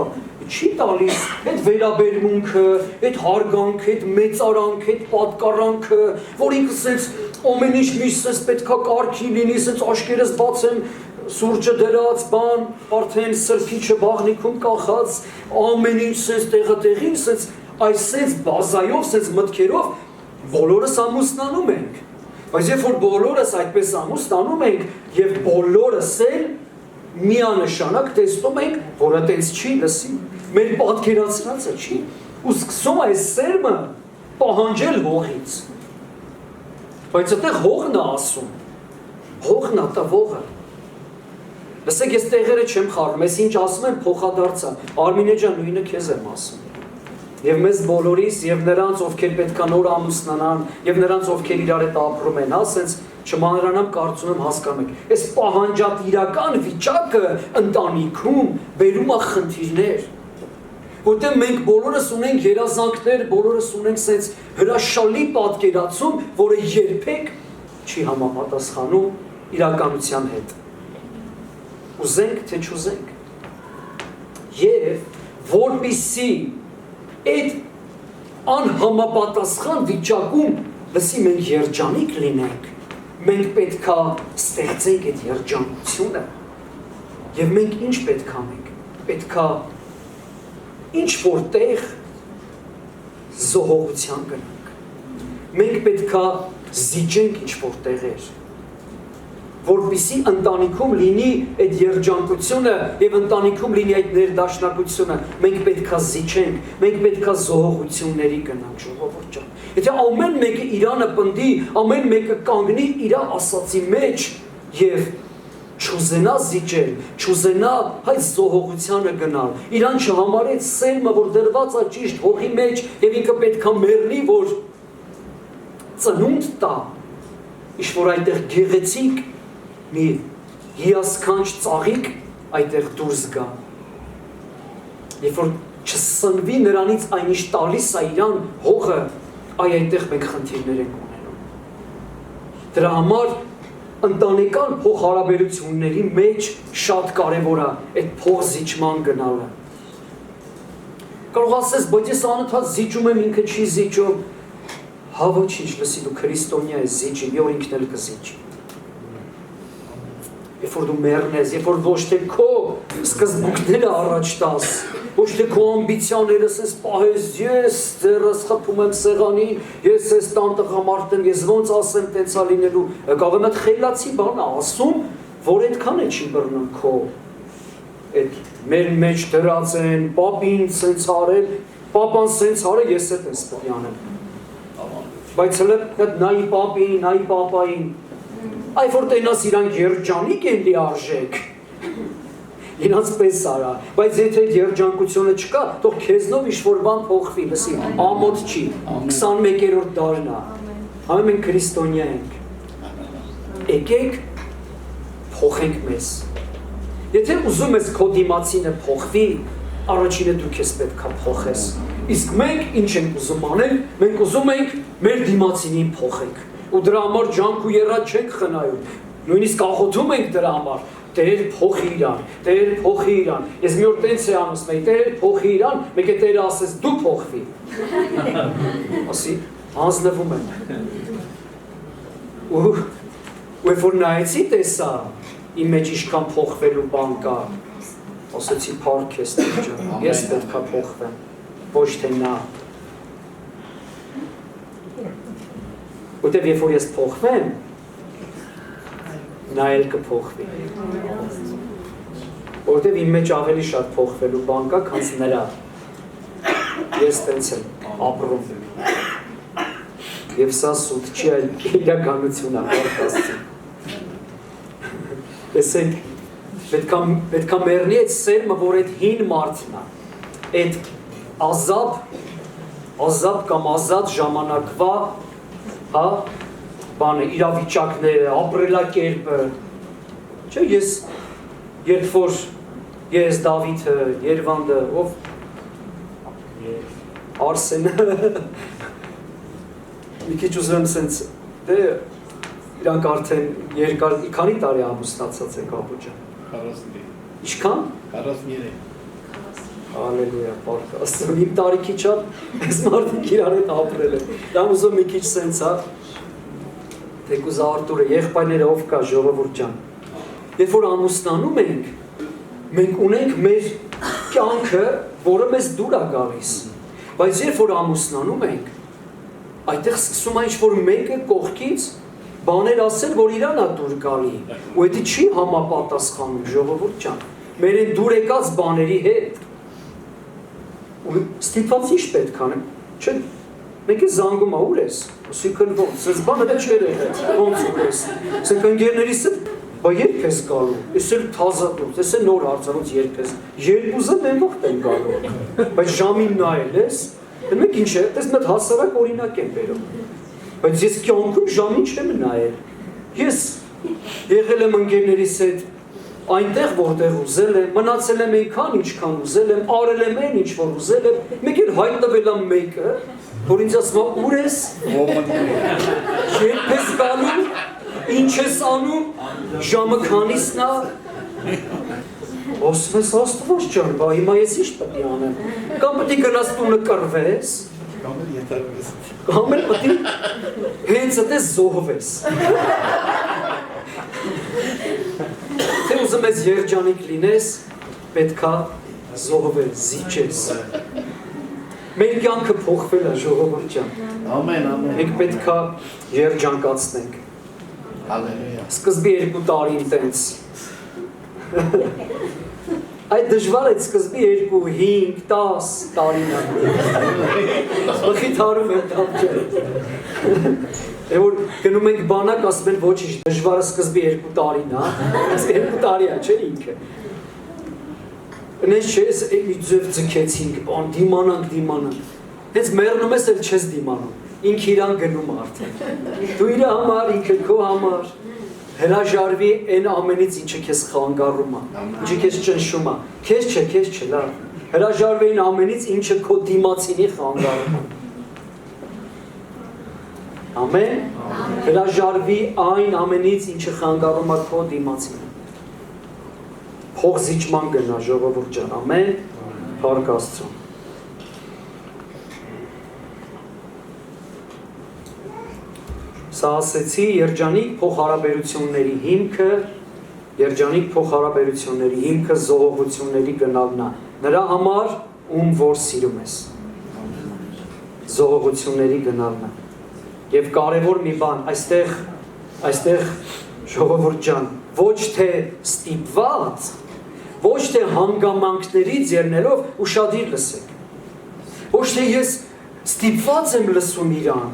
չի տալիս, այդ վերաբերմունքը, այդ հարգանքը, այդ մեծարանքը, այդ պատկառանքը, որ ինքը սենց ամեն ինչ միշտ սենց պետք է կարգի լինի, սենց աշկերս բացեմ, սուրճը դրած բան, արդեն սրբիչը բաղնիքում կախած, ամեն ինչ սենց տեղը-տեղին, սենց այս սենց բազայով, սենց մտքերով բոլորս ամուսնանում ենք, բայց երբ որ բոլորս այդպես ամուսնանում ենք և բոլորս էլ միանշանակ տեսնում ենք, որ այդպես չի լսի, մեր պատկերացրածը չի, ու սկսում այս սերմը պահանջել հողից, բայց այդտեղ հողն է ասում, հողն է տվողը, լսեք ես տեղերը չեմ խառնում, ես ինչ ասում եմ փոխադարձա, Արմինե ջան նույնը քեզ եմ ասում, և մեզ բոլորիս, և նրանց, ովքեր պետք է նոր ամուսնանան, և նրանց, ովքեր իրար հետ ապրում են, հա, սենց չմանրանամ կարծում եմ հասկանում եք, այս պահանջատիրական վիճակը ընտանիքում բերում է խնդիրներ, որտեղ մենք բոլորս ունենք երազանքներ, բոլորս ունենք սենց հրաշալի պատկերացում, որը երբեք չի համապատասխանում իրականության հետ, ուզենք թե չուզենք, և որպեսզի այդ անհամապատասխան վիճակում լսի մենք երջանիկ լինենք, մենք պետք է ստեղծենք այդ երջանկությունը և մենք ինչ պետք է մենք, պետք է ինչ-որ տեղ զոհողության գնանք, մենք պետք է զիջենք ինչ-որ տեղեր, որպեսզի ընտանիքում լինի այդ երջանկությունը և ընտանիքում լինի այդ ներդաշնակությունը, մենք պետք է զիջենք, մենք պետք է զոհողությունների գնանք, ժողովուրդ ջան։ Եթե ամեն մեկը իրանը պնդի, ամեն մեկը կանգնի իր ասածի մեջ և չուզենա զիջել, չուզենա այդ զոհողությանը գնալ, իրան չհամարեց սերմը, որ դրված է ճիշտ հողի մեջ և ինքը պետք է մեռնի, որ ծնունդ տա, ինչ-որ այնտեղ գեղեցիկ մի հիասքանչ ծաղիկ այդտեղ դուրս գա, երբ որ չսնվի նրանից այն ինչ տալիս է իրան հողը, այդտեղ մենք խնդիրներ ենք ունենում։ Դրա համար ընտանեկան փոխհարաբերությունների մեջ շատ կարևոր է այդ փոխզիջման գնալը։ Կարող ասես, բայց ես անընդհատ զիջում եմ, ինքը չի զիջում, հա ոչինչ, լսի դու քրիստոնյա ես զիջի, մի օր ինքն էլ կզիջի։ Երբ որ դու մեռնես, երբ որ ոչ թե քո սկզբունքները առաջ տաս, ոչ թե քո ամբիցիաները ես պահես, ես դեռս խփում եմ սեղանին, ես ես տան տղամարդ եմ, ես ոնց ասեմ տենցա լինելու, կարող եմ այդ խելացի բանը ասում, որ այդքան է չի բռնում քո այդ մեր մեջ դրած են, պապին սենց արել, պապան սենց արել, ես էդ ես պոյանեմ։ Բայց հլը նայի պապին, նայի պապային, այ որ տենաս իրանք երջանիկ են լիարժեք, իրանց պես արա, բայց եթե երջանկությունը չկա, թող քեզնով ինչ-որ բան փոխվի, լսի, ամոթ չի, 21-րդ դարն է, համը մենք քրիստոնյա ենք, եկեք փոխենք մեզ, եթե ուզում ես քո դիմացինը փոխվի, առաջինը դու քեզ պետք է փոխես։ Իսկ մենք ինչ ենք ուզում անել, մենք ուզում ենք մեր դիմացինին փոխենք։ Ու դրա համար ջանք ու եռած չենք խնայում։ Նույնիսկ աղոթում ենք դրա համար։ Տեր փոխի իրան, Տեր փոխի իրան։ Ես մի օր տենց է անուսում եի, Տեր փոխի իրան, մեկ է Տերը ասես դու փոխվի։ Ասի, հանձնվում եմ։ Ու երբ որ նայեցի տեսա, իմ մեջ ինչքան փոխվելու բան կա, ասեցի փառք ես Տեր ջան, ես պետք է փոխվեմ, ոչ թե նա։ Որտեւ երբ որ ես փոխվեմ, նա էլ կփոխվի։ Որտեւ իմ մեջ ավելի շատ փոխվելու բան կա, քան նրա։ Ես տենց եմ ապրում։ Եվ սա սուտ չի, այլ իրականություն է, Աստծո։ Տեսեք, պետք է մեռնի այդ սերմը, որ այդ հին մարդն է, այդ ազապ կամ ազատ ժամանակվա, հա, բանը, իրավիճակները, ապրելակերպը, չէ, երբ որ ես Դավիթը, Երվանդը, ով Արսենը, մի քիչ ուզում սենց, դե իրանք արդեն երկար, քանի տարի ամուսնացած եք Աբուջան։ 43։ Ինչքան? 43։ Հալելույա, փառք Աստծո, իմ տարիքի չափ այս մարդիկ իրար հետ ապրել են։ Դա ուզում մի քիչ սենց, հա, թեկուզ Արտուրը, եղբայրները ով կա, ժողովուրդ ջան։ Երբ որ ամուսնանում ենք, մենք ունենք մեր կյանքը, որը մեզ դուր է գալիս։ Բայց երբ որ ամուսնանում ենք, այդտեղ սկսում է ինչ-որ մեկը կողքից բաներ ասել, որ իրան է դուր գալի, ու դա չի համապատասխանում, ժողովուրդ ջան, մեր այն դուր եկած բաների հետ։ Ու ստիպված ինչ պետք անեմ, չէ, մեկը զանգում է, ուր ես, ասիկն ոնց, ես բանը դա չեր եղել, ոնց ուր ես, ասենք ընկերներիս հետ, բա երբ ես գալու, ես էլ թազատուց, ես էլ նոր հարցանուց երբ ես, երկուզը մեն վաղտ եմ գալու, բայց ժամին նայել ես, մեկ ինչ է, տես մետ հասարակ օրինակ եմ բերում, բայց ես կյանքում ժամին չեմ նայել, ես եղել եմ ընկերներիս հետ, այնտեղ որտեղ ուզել եմ, մնացել եմ այնքան ինչքան ուզել եմ, արել եմ այն ինչ որ ուզել եմ, մեկ էլ հայտնվել եմ մեկը, որ ինձ ասում է ուր ես, երբ ես գալու, ինչ ես անում, ժամը քանիսն է, ասում ես Աստված ջան, բա հիմա ես ինչ պետք է անեմ, կամ պետք է գնաս տունը կռվես, կամ էլ պետք է հենց այդպես զոհվես։ Թե ուզում ես երջանիկ լինես, պետք է զոհվես, զիջես։ Մեր կյանքը փոխվել է, ժողովուրդ ջան։ Ամեն, ամեն։ Մենք պետք է երջանկացնենք։ Հալելույա։ Սկզբի 2 տարին տենց։ Այդ դժվար է սկզբի 2, 5, 10 տարին է։ Մխիթարում եմ դավջը։ Որ գնում ենք բանակ, ասում են ոչինչ, դժվարը սկզբի 2 տարին է, այս 2 տարի է, չէ ինքը։ Նես չէ, մի ձև ձգեցինք, բան, դիմանանք, հենց մեռնում ես էլ չես դիմանում, ինք իրան գնում արդեն, դու իր համար, ինքը քո համար, հրաժարվի այն ամենից ինչը քեզ խանգարում է, ինչը քեզ ճնշում է, քեզ չէ, լավ, հրաժարվի այն ամենից ինչը քո դիմացինի խանգարում է, ամեն, հրաժարվի այն ամենից ինչը խանգարում է քո դիմացինը, փող զիջման գնա, ժողովուրդ ջան, ամեն, փառք Աստծո։ Սա ասեցի երջանիկ փոխհարաբերությունների հիմքը զոհողությունների գնալն է։ Նրա համար ում որ սիրում ես։ Զոհողությունների գնալն է։ Եվ կարևոր մի բան, այստեղ ժողովուրդ ջան, ոչ թե ստիպված, ոչ թե հանգամանքներից ելնելով ուշադիր լսեք։ Ոչ թե ես ստիպված եմ լսում իրան,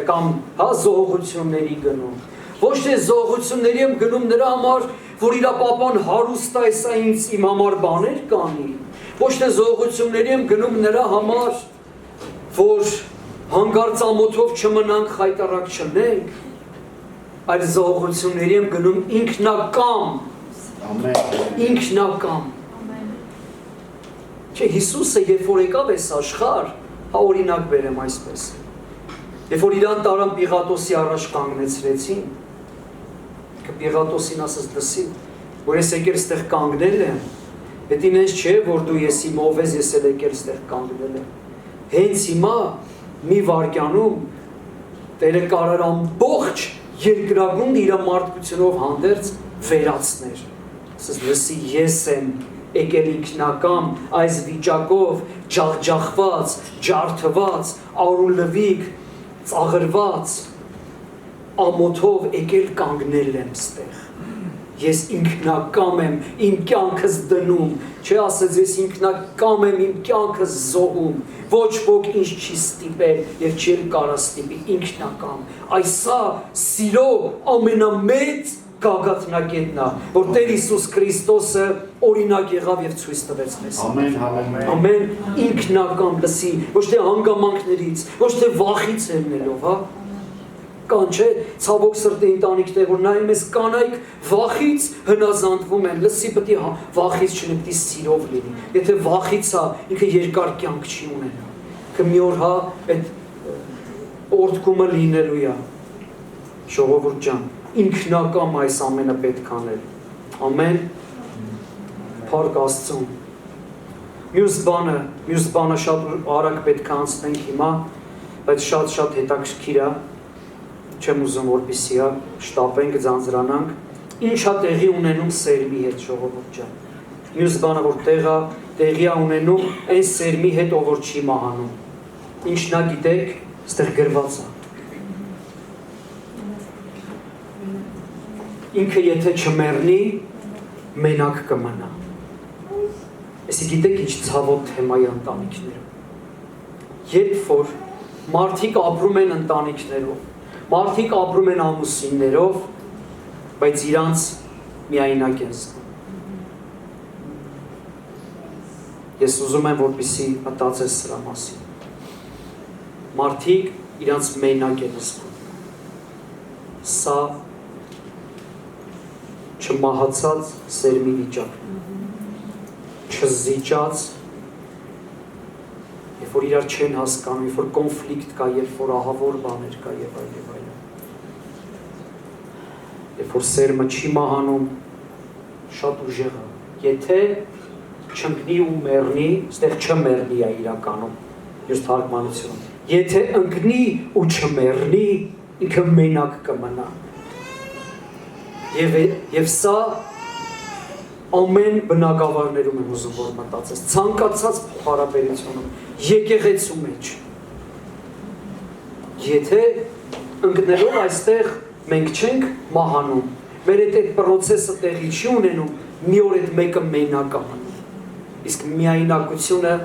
կամ զոհողությունների գնում։ Ոչ թե զոհողությունների եմ գնում նրա համար, որ իր պապան հարուստ է, սա ինձ իմ համար բաներ կանի։ Ոչ թե զոհողությունների եմ գնում նրա համար, որ հանգարց ամոթով չմնանք, խայտառակ չնենք, այլ զոհողությունների եմ գնում ինքնակամ։ Չէ, Հիսուսը երբ որ եկավ այս աշխարհ, հա օրինակ բերեմ այսպես։ Երբ որ իրան տարան Պիղատոսի առաջ կանգնեցրեցին, Պիղատոսին ասաց լսի, որ ես եկել ստեղ կանգնել եմ, հետ ինձ չէ, որ դու ես իմ ով ես էլ եկել ստեղ կանգնել եմ։ Հենց հիմա մի վայրկյանում Տերը կարար ամբողջ երկրագունդ իր մարդկությունով հանդերձ վերացներ։ Ասես լսի, ես եմ եկել ինքնակամ այս վիճակով ջախջախված, ջարդված, արուլվիկ, ծաղրված ամոթով եկել կանգնել եմ ստեղ։ Ես ինքնակամ եմ իմ կյանքս դնում, չէ ասեց ես ինքնակամ եմ իմ կյանքս զոհում, ոչ ոք ինձ չի ստիպել եւ չի կարա ստիպի ինքնակամ։ Այսա սիրո ամենամեծ գագաթնակետն է, որ Տեր Հիսուս Քրիստոսը օրինակ եղավ եւ ցույց տվեց մեզ։ Ամեն, ամեն։ Ամեն ինքնակամ լսի, ոչ թե հանգամանքներից, ոչ թե վախից ելնելով, հա։ Կան չէ, ցավոք սրտի ընտանիքներ, որ նայում ես կանայք վախից հնազանդվում են, լսի պետք է վախից չլինի, պետք է սիրով լինի։ Եթե վախից է, ինքը երկար կյանք չի ունենա։ Că մի օր հա այդ օրդկումը լինելու է։ Ժողովուրդ ջան, ինքնակամ այս ամենը պետք է անել։ Ամեն։ Փառք Աստծուն։ Մյուս բանը շատ արագ պետք է անցնենք հիմա, բայց շատ հետաքրքիր է։ Չեմ ուզում որպեսզի շտապենք, ձանձրանանք։ Ինչ է տեղի ունենում սերմի հետ, ժողովուրդ ջան։ Մյուս բանը որ տեղի է ունենում այն սերմի հետ, ով որ չի մահանում։ Ինչն է գիտեք, ստեղ գրված է։ Ինքը եթե չմեռնի, մենակ կմնա։ Այսի գիտեք ինչ ցավոտ թեմայի ընտանիքներում։ Երբ որ մարդիկ ապրում են ընտանիքներով, մարդիկ ապրում են ամուսիններով, բայց իրանց միայնակ են զգում։ Ես ուզում եմ, որպեսզի մտածես սրա մասին։ Մարդիկ իրանց մենակ են զգում։ Սա չմահացած սերմի վիճակն է, չզիջած, երբ որ իրար չեն հասկանում, երբ որ կոնֆլիկտ կա, երբ որ ահավոր բաներ կա եւ այլն։ Երբ որ սերմը չի մահանում, շատ ուժեղ է։ Եթե չընկնի ու մեռնի, ստեղ չմեռնի է իրականում, ես թարգմանություն։ Եթե ընկնի ու չմեռնի, ինքը մենակ կմնա։ Եվ սա ամեն բնակավարներում եմ ուզում որ մտածես, ցանկացած փոխհարաբերությունում, եկեղեցու մեջ։ Եթե ընկնելով այստեղ մենք չենք մահանում, մեր այդ պրոցեսը տեղի չի ունենում, մի օր այդ մեկը մենակ է մնում։ Իսկ միայնակությունը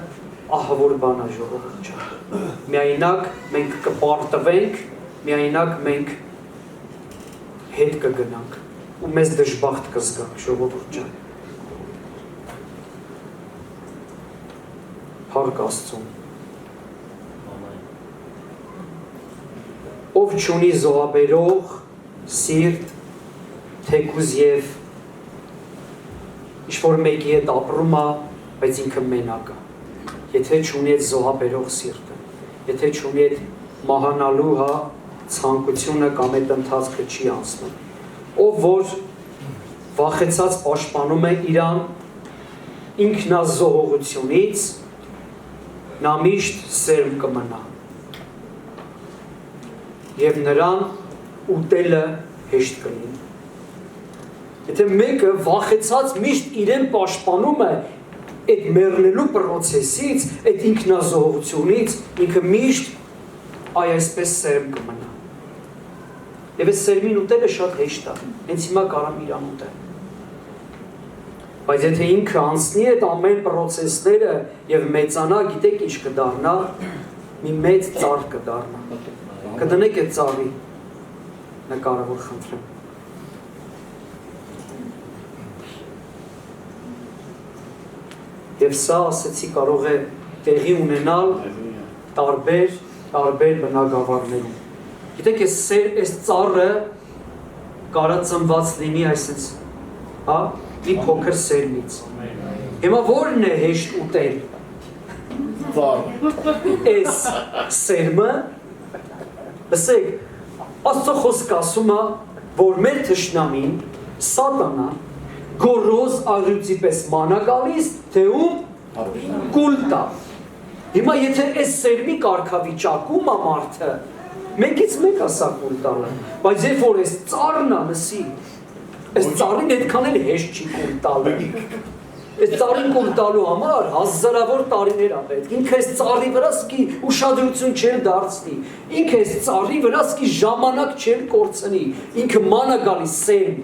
ահավոր բան է, ժողովուրդ ջան։ Միայնակ մենք կպարտվենք, միայնակ մենք հետ կգնանք ու մեզ դժբախտ կզգանք, ժողովուրդ ջան։ Փառք Աստծուն։ Ով չունի զոհաբերող սիրտ, թեկուզ եւ ինչ-որ մեկի հետ ապրում է, բայց ինքը մենակ է։ Եթե չունի այդ զոհաբերող սիրտը, եթե չունի այդ մահանալու ցանկությունը կամ այդ ընթացքը չի անցնում։ Ով որ վախեցած պաշտպանում է իրան ինքնազոհողությունից, նա միշտ սերմ կմնա։ Եվ նրան ուտելը հեշտ կլինի։ Եթե մեկը վախեցած միշտ իրեն պաշտպանում է այդ մեռնելու պրոցեսից, այդ ինքնազոհությունից, ինքը միշտ այսպես սերմ կմնա։ Եվ այս սերմին ուտելը շատ հեշտ է, հենց հիմա կարամ իրան ուտել։ Բայց եթե ինքը անցնի այդ ամեն պրոցեսները եւ մեծանա, գիտեք ինչ կդառնա, մի մեծ ծառ կդառնա։ Կդնեք այդ ծառի նկարը, որ խնդրեմ։ Եվ սա ասեցի կարող է տեղի ունենալ տարբեր բնակավարներում։ Գիտեք, այս ծառը կարա ծնված լինի այսպես, հա, մի փոքր սերմից։ Հիմա որն է հեշտ ուտել։ Այս սերմը, լսեք, Աստծո խոսքը ասում է, որ մեր թշնամին, սատանան, գոռոզ աղյուծի պես մանա գալիս, թե ում կուլ տա։ Հիմա եթե այս սերմի կարգավիճակում է մարդը, մեկից մեկ ասա կուլ տալը, բայց երբ որ այս ծառն է լսի, այս ծառին այդքան էլ հեշտ չի կուլ տալը։ Այս ծառին կուլ տալու համար հազարավոր տարիներ ա պետք։ Ինքը այս ծառի վրա սկի ուշադրություն չեր դարձնի։ Ինքը այս ծառի վրա սկի ժամանակ չեր կորցնի։ Ինքը ման է գալիս սերմ,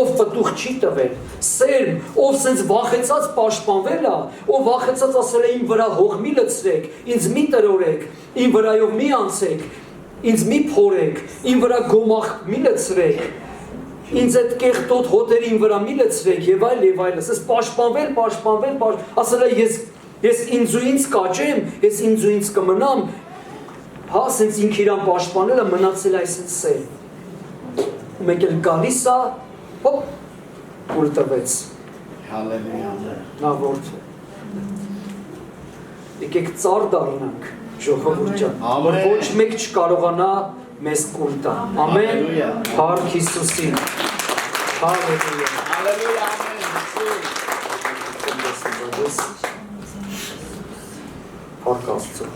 ով պտուղ չի տվել, սերմ, ով սենց վախեցած պաշտպանվել է, ով վախեցած ասել է իմ վրա հող մի լցրեք, ինձ մի տրորեք, իմ վրայով մի անցեք, ինձ մի փորեք, իմ վրա գոմախ մի լցրեք, ինձ այդ կեղտոտ հոտերին վրա մի լցրեք եւ այլ, ասես պաշտպանվել, ասել է ես ինձ ու ինձ կաճեմ, ես ինձ ու ինձ կմնամ, հա, սենց ինք իրան պաշտպանել է, մնացել է այսպես սեր։ Ու մեկ էլ գալիս է, հոպ, կուլ տվեց։ Հալելույա։ Նա որդու։ Եկեք ծառ դառնանք, ժողովուրդ ջան, որ ոչ մեկ չկարողանա մեզ կուլ տա։ Ամեն, փառք Հիսուսին։ Հալելույա։ Հալելույա, ամեն։ Փառք Աստծո։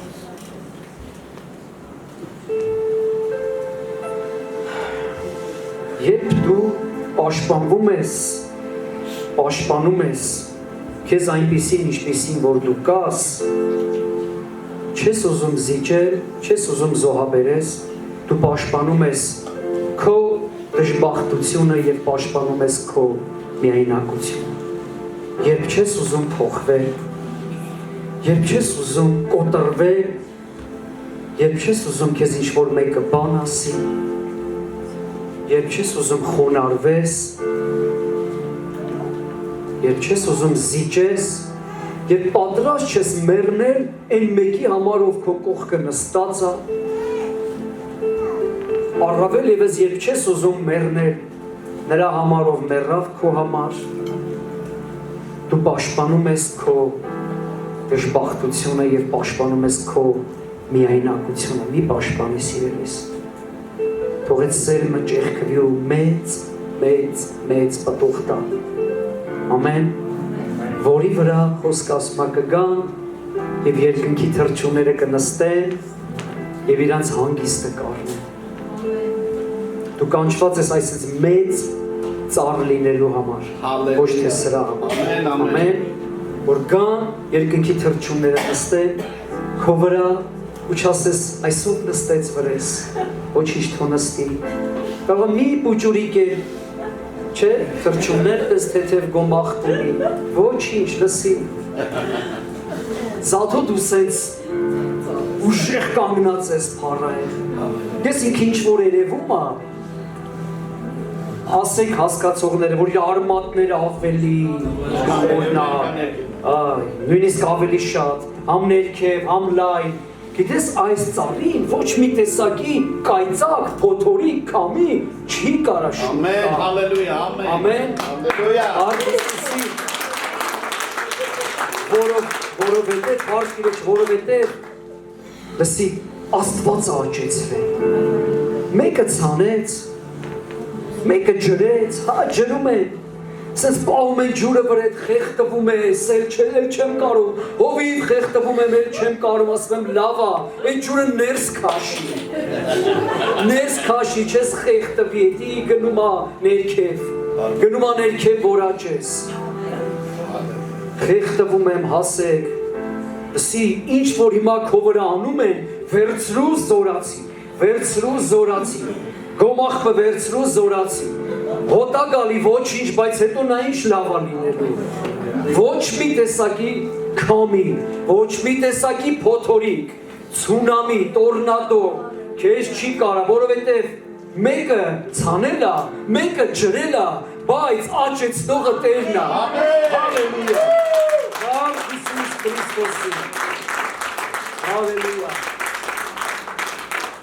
Երբ դու պաշտպանում ես, քեզ այնպիսին, ինչպիսին, որ դու կաս, չես ուզում զիջել, չես ուզում զոհաբերես, դու պաշտպանում ես քո դժբախտությունը եւ պաշտպանում ես քո միայնակությունը։ Երբ չես ուզում փոխվել, երբ չես ուզում կոտրվել, երբ չես ուզում քեզ ինչ-որ մեկը բան ասի, երբ չես ուզում խոնարհվես, երբ չես ուզում զիջես, երբ պատրաստ չես մեռնել այն մեկի համար, ով քո կողքը նստած է, առավել ևս երբ չես ուզում մեռնել նրա համար, ով մեռավ քո համար, դու պաշտպանում ես քո դժբախտությունը եւ պաշտպանում ես քո միայնակությունը, մի պաշտպանի սիրելիս։ Թող այդ սերմը ճեղքվի ու մեծ պտուղ տա։ Ամեն, որի վրա խոսք ասում է կգան եւ երկնքի թռչունները կնստեն եւ իրանց հանգիստը կառնեն։ Դու կանչված ես այսպես մեծ ծառ լինելու համար, ոչ թե սրա համար։ Ամեն, որ գան երկնքի թռչունները նստեն քո վրա ու չասես այսօր նստեց վրես, ոչինչ թոնստի։ Կարող մի պուճուրիկ է, չէ, թռչուններ պես թեթև գոմախտ ունի, ոչինչ, լսի։ Զաթո դու սենց ուժեղ կանգնած ես փառայել։ Ես ինքը ինչ-որ երևում է, ասեք հասկացողները, որ իր արմատները ավելի օրինակ, նույնիսկ ավելի շատ, համ ներքև, համ լայն, գիտես այս ծառին ոչ մի տեսակի կայծակ, փոթորիկ, քամի չի կարա շուտ։ Ամեն, հալելույա, ամեն։ Ամեն, հալելույա։ Արքիսի, որովհետև, հարկ որովհետև, լսի, Աստված աճեցրել, մեկը ցանեց, մեկը ջրեց, հա ջրում է, սենց պահում են ջուրը վրետ, խեղտվում է, էլ չեմ կարում, հովիվ խեղտվում եմ, էլ չեմ կարում, ասում եմ լավա, այդ ջուրը ներս քաշի, չես խեղտվի, էդի գնում է ներքև որ աճես, խեղտվում եմ, հասեք, լսի, ինչ որ հիմա քո վրա անում են, վերցրու զորացի, գոմախը վերցրու զորացի, հոտա գալի ոչինչ, բայց հետո նա ինչ լավա լինելու, ոչ մի տեսակի քամի, ոչ մի տեսակի փոթորիկ, ցունամի, տորնադո, քեզ չի կարա, որովհետև մեկը ցանել է, մեկը ջրել է, բայց աճեցնողը Տերն է։ Հալելույա։ Փառք Հիսուս Քրիստոսին։ Հալելույա։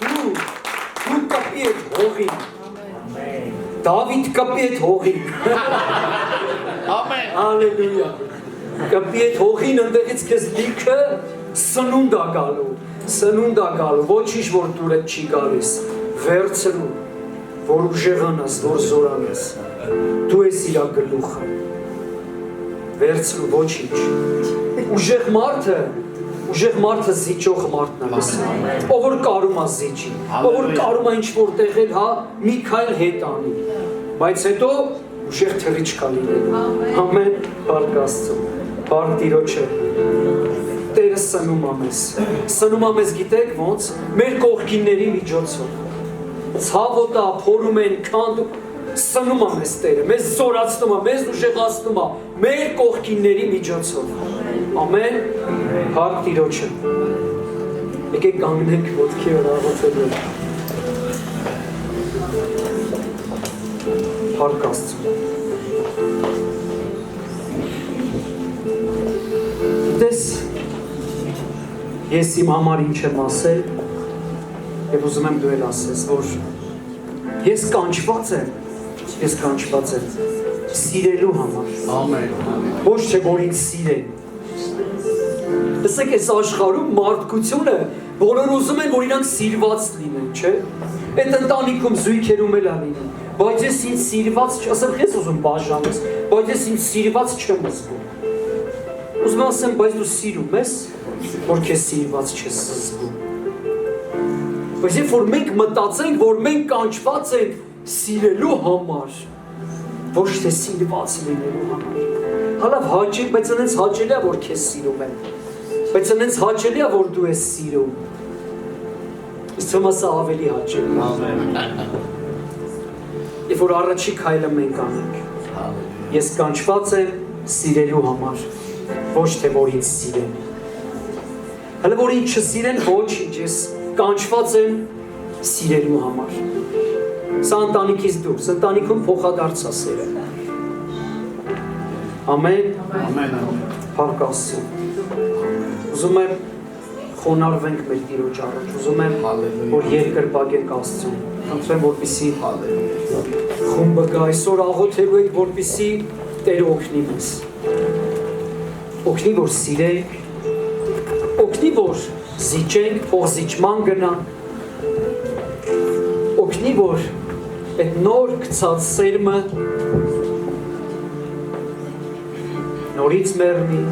Դու կապի այդ հողին։ Դավիթ կապի այդ հողին։ Ամեն։ Հալելույա։ Կապի այդ հողին, ընդեղից քեզ լիքը սնունդ ա գալու, ոչինչ որ դուրդ չի գալիս, վերցրու, որ ուժեղանաս, որ զորանաս, դու ես իրա գլուխը, վերցրու ոչինչ, ուժեղ մարդը զիջող մարդն է լսում, ով որ կարում է զիջի, ով որ կարում է ինչ-որ տեղել, հա, մի քայլ հետ անի, բայց հետո ուժեղ թռիչք ա լինելու, ամեն փառք Աստծո, փառք Տիրոջը, Տերը սնում ա մեզ գիտեք ոնց, մեր կողքինների միջոցով, ցավոտա, փորում են, քանդում, սնում ա մեզ Տերը, մեզ զորացնում ա, մեզ ուժեղացնում ա, մեր կողքինների միջոցով, ամեն, փառք Տիրոջը, եկեք կանգնենք ոտքի վրա աղոթելու, փառք Աստծո, դες ես իմ համար ինչ եմ ասել և ուզում եմ դու էլ ասես, որ ես կանչված եմ սիրելու համար, ոչ թե որ ինձ սիրեն, լսեք ես աշխարհում մարդկությունը, բոլոր ուզում են, որ իրանք սիրված լինեն, չէ, այդ ընտանիքում զույգերում էլ լինեն, բայց ես ինձ սիրված, ասեմ ես ուզում բաժանես, բայց ես ինձ սիրված չեմ զգում, ուզում եմ ասեմ, բայց դու սիրում ես, որ քեզ սիրված չես զգում, բայց երբ որ մենք մտածենք, որ մենք կանչված ենք սիրելու համար, ոչ թե սիրված լինելու համար, հալավ հաճելի, բայց այնց հաճելի է, որ քեզ սիրում են, բայց այնց հաճելի է, որ դու ես սիրում, իսկ թվում ասա ավելի հաճելի է, երբ որ առաջի քայլը մենք անենք, ես կանչված եմ սիրելու համար, ոչ թե որ ինձ սիրեն, հələ որ ինձ չսիրեն, ոչինչ, ես կանչված եմ սիրելու համար, սա ընտանիքից դուրս, ընտանիքում փոխադարձ է սերը, ամեն, փառք Աստծո, ուզում եմ խոնարհվենք մեր Տիրոջ առաջ, ուզում եմ, որ երկրպագենք Աստծուն, խնդրեմ, որպեսզի խումբը գա, այսօր աղոթելու ենք, որպեսզի Տերը օգնի մեզ, օգնի, որ սիրենք, օգնի, որ զիջենք, փոխզիջման գնանք, օգնի, որ այդ նոր գցած սերմը նորից մեռնի,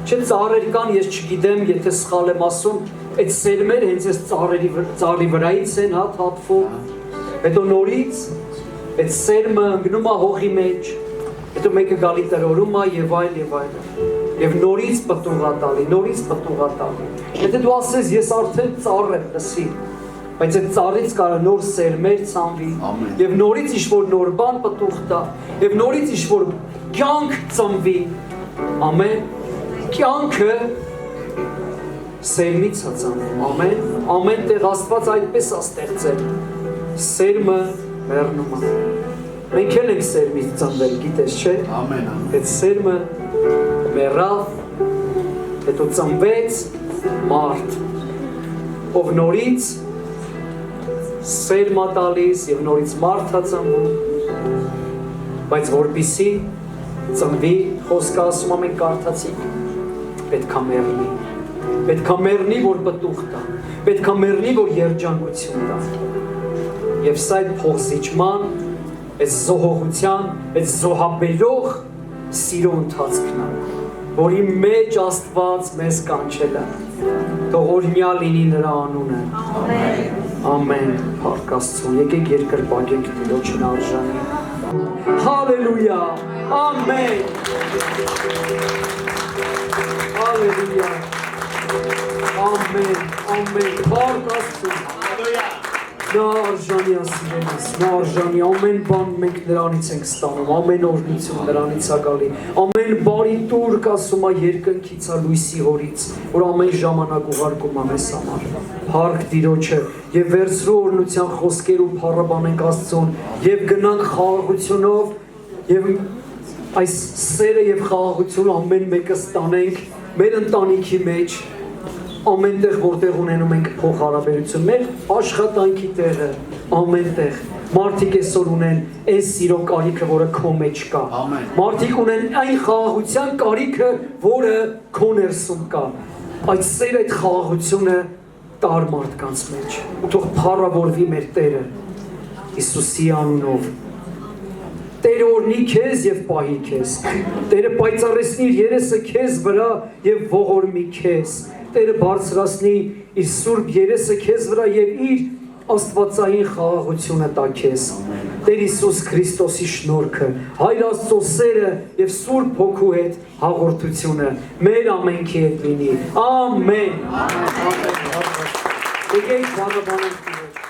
չէ ծառեր կան, ես չգիտեմ, եթե սխալ եմ ասում, այդ սերմեր հենց այս ծառի վրայից են, հա, թափվում, հետո նորից այդ սերմը ընկնում է հողի մեջ, հետո մեկը գալի տրորում է եւ այլ, եւ նորից պտուղ է տալի, եթե դու ասես, ես արդեն ծառ եմ, լսի, բայց այդ ծառից կարա նոր սերմեր ցանվի, եւ նորից ինչ-որ նոր բան պտուղ տա, եւ նորից ինչ-որ կյանք ծնվի, ամեն, կյանքը սերմից է ծնվում, ամեն տեղ Աստված այդպես է ստեղծել, սերմը մեռնում է, մենք էլ ենք սերմից ծնվել, գիտես չէ, այդ սերմը մեռավ, հետո ծնվեց մարդ, ով նորից սերմ է տալիս եւ նորից մարդ է ծնվում, բայց որպեսզի ծնվի, խոսքը ասում է մենք կարդացինք, պետք է մեռնի, որ պտուղ տա, պետք է մեռնի, որ երջանկություն տա, եւ սա այդ փոխզիջման, այդ զոհողության, այդ զոհաբերող սիրո ընթացքն է, որի մեջ Աստված մեզ կանչել է, թող օրհնյալ լինի նրա անունը, ամեն, փառք Աստծուն, եկեք երկրպագենք Տիրոջն արժանի, հալելույա, ամեն, հալելույա, ամեն, փառք Աստծուն, նա արժանի ասիրենից, նա արժանի, ամեն բան մենք նրանից ենք ստանում, ամեն օրնություն նրանից է գալի, ամեն բարի տուրք ասում է երկնքից է լույսի հորից, որ ամեն ժամանակ ուղարկում է մեզ համար, փառք Տիրոջը, եւ վերցրու օրհնության խոսքեր ու փառաբանենք Աստծուն, եւ գնանք խաղաղությունով, եւ այս սերը եւ խաղաղությունը ամեն մեկը ստանենք մեր ընտանիքի մեջ, ամեն տեղ, որտեղ ունենում ենք փոխհարաբերություն, մեր աշխատանքի տեղը, ամեն տեղ, մարդիկ այսօր ունեն այն սիրո կարիքը, որը քո մեջ կա, մարդիկ ունեն այն խաղաղության կարիքը, որը քո ներսում կա, Այդ սեր այդ խաղաղությունը տար մարդկանց մեջ ու թող փառավորվի մեր Տերը Հիսուսի անունով Տերը օրհնի քեզ եւ պահի քեզ Տերը պայծառեցնի իր երեսը քեզ վրա եւ ողորմի քեզ Տերը բարձրացնի իր սուրբ երեսը քեզ վրա եւ իր աստվածային խաղաղությունը տա քեզ Տեր Հիսուս Քրիստոսի շնորհքը Հայր Աստծո սերը եւ Սուրբ Հոգու հետ հաղորդությունը մեր ամենքի հետ լինի ամեն Եկեք բանաբանենք